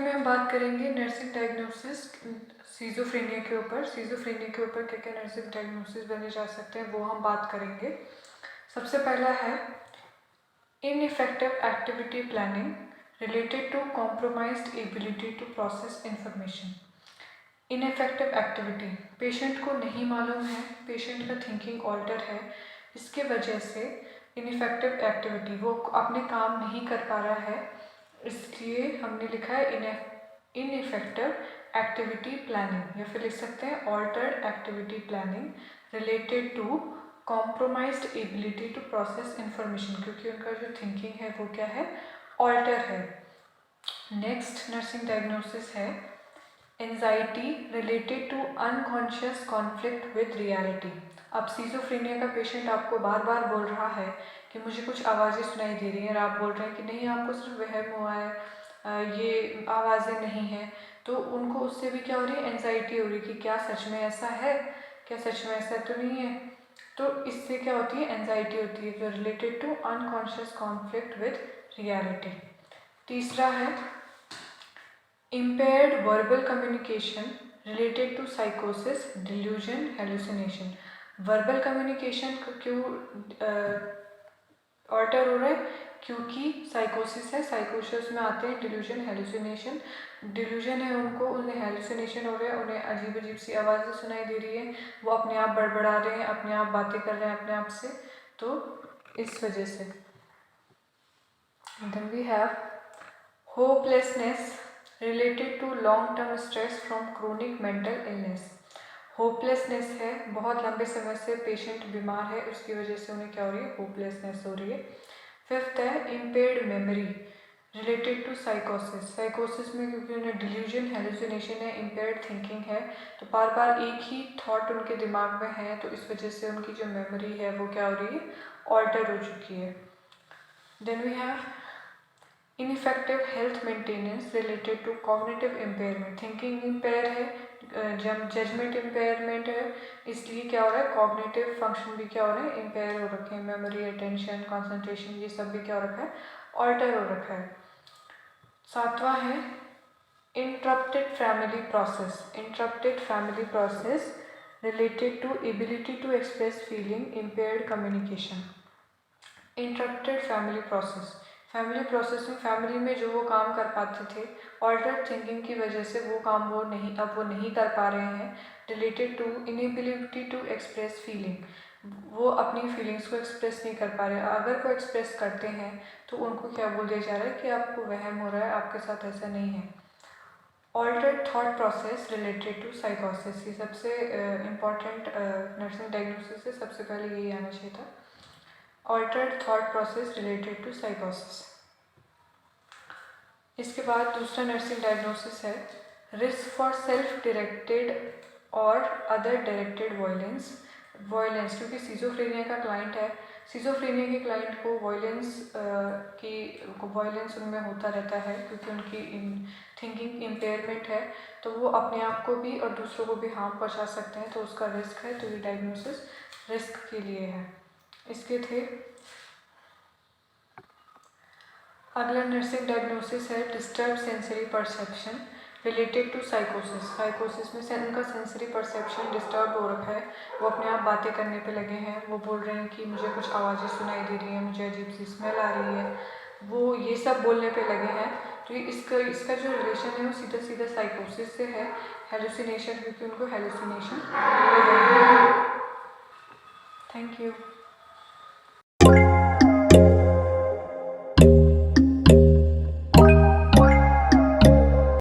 में हम बात करेंगे नर्सिंग डायग्नोसिस सीजोफ्रेनिया के ऊपर। सीजोफ्रेनिया के ऊपर क्या क्या नर्सिंग डायग्नोसिस बने जा सकते हैं वो हम बात करेंगे। सबसे पहला है ineffective activity planning related to compromised ability to process information. Ineffective activity, patient को नहीं मालूम है, पेशेंट का थिंकिंग ऑल्टर है, इसके वजह से इनइफेक्टिव एक्टिविटी, वो अपने काम नहीं कर पा रहा है, इसलिए हमने लिखा है इनइफेक्टिव एक्टिविटी प्लानिंग, या फिर लिख सकते हैं altered activity planning related to compromised ability to process information, क्योंकि उनका जो थिंकिंग है वो क्या है, ऑल्टर है। नेक्स्ट नर्सिंग डायग्नोसिस है anxiety related to unconscious conflict with reality. अब सीजोफ्रेनिया का पेशेंट आपको बार बार बोल रहा है कि मुझे कुछ आवाज़ें सुनाई दे रही हैं, और आप बोल रहे हैं कि नहीं आपको सिर्फ वहम हुआ है, ये आवाज़ें नहीं हैं, तो उनको उससे भी क्या हो रही है, एंजाइटी हो रही है कि क्या सच में ऐसा है, क्या सच में ऐसा तो नहीं है। तो इससे क्या होती है, एंजाइटी होती है, जो related to unconscious conflict with reality. तीसरा है impaired verbal communication related to psychosis, delusion, hallucination। Verbal communication क्यों ऑल्टर हो रहा है, क्योंकि साइकोसिस है, साइकोसिस में आते हैं डिल्यूजन, हेलुसिनेशन। डिल्यूजन है उनको, उन्हें हेलुसिनेशन हो रहा है, उन्हें अजीब अजीब सी आवाज़ें सुनाई दे रही है, वो अपने आप बड़बड़ा रहे हैं, अपने आप बातें कर रहे हैं अपने आप से, तो इस वजह से। Then we have hopelessness related to long term stress from chronic mental illness. Hopelessness है, बहुत लंबे समय से पेशेंट बीमार है, उसकी वजह से उन्हें क्या हो रही है, होपलेसनेस हो रही है। फिफ्थ है इम्पेयर्ड मेमोरी रिलेटेड टू साइकोसिस। साइकोसिस में क्योंकि उन्हें डिल्यूजन, हेलुसिनेशन है, इम्पेयर्ड थिंकिंग है, तो बार बार एक ही थॉट उनके दिमाग में है, तो इस वजह से उनकी जो मेमोरी है वो क्या हो रही है, ऑल्टर हो चुकी है। Then we have ineffective health maintenance related to cognitive impairment. Thinking impair है, जजमेंट इम्पेयरमेंट है, इसलिए क्या हो रहा है, कॉग्निटिव फंक्शन भी क्या हो रहे हैं, इम्पेयर हो रखे हैं, मेमोरी, अटेंशन, कंसंट्रेशन, ये सब भी क्या हो रखा है, ऑल्टर हो रखा है। सातवां है interrupted family process. Interrupted family process related to ability to express feeling, impaired communication. Interrupted family process, family process में फैमिली में जो वो काम कर पाते थे, ऑल्टर्ड थिंकिंग की वजह से वो काम वो नहीं कर पा रहे हैं। Related to inability to express feeling, वो अपनी फीलिंग्स को एक्सप्रेस नहीं कर पा रहे हैं, अगर वो एक्सप्रेस करते हैं तो उनको क्या बोल दिया जा रहा है कि आपको वहम हो रहा है, आपके साथ ऐसा नहीं है। Altered thought process related to साइकोसिस, ये सबसे इम्पॉर्टेंट नर्सिंग डायग्नोसिस से सबसे पहले यही आना चाहिए था, altered thought process related to साइकोसिस। इसके बाद दूसरा नर्सिंग डायग्नोसिस है रिस्क फॉर सेल्फ डायरेक्टेड और अदर डायरेक्टेड वायलेंस। वायलेंस, क्योंकि सीजोफ्रेनिया का क्लाइंट है, सीजोफ्रेनिया के क्लाइंट को वायलेंस उनमें होता रहता है, क्योंकि उनकी थिंकिंग इम्पेयरमेंट है, तो वो अपने आप को भी और दूसरों को भी हार्म पहुंचा सकते हैं, तो उसका रिस्क है, तो ये डायग्नोसिस रिस्क के लिए है। इसके थे अगला नर्सिंग डायग्नोसिस है disturb sensory perception related to साइकोसिस। साइकोसिस में उनका सेंसरी परसेप्शन डिस्टर्ब हो रखा है, वो अपने आप बातें करने पे लगे हैं, वो बोल रहे हैं कि मुझे कुछ आवाज़ें सुनाई दे रही हैं, मुझे अजीब सी स्मेल आ रही है, वो ये सब बोलने पे लगे हैं, तो इसका जो रिलेशन है वो सीधा सीधा साइकोसिस से है, हेलुसिनेशन, क्योंकि उनको हेलुसिनेशन हो रहे हैं। Thank you.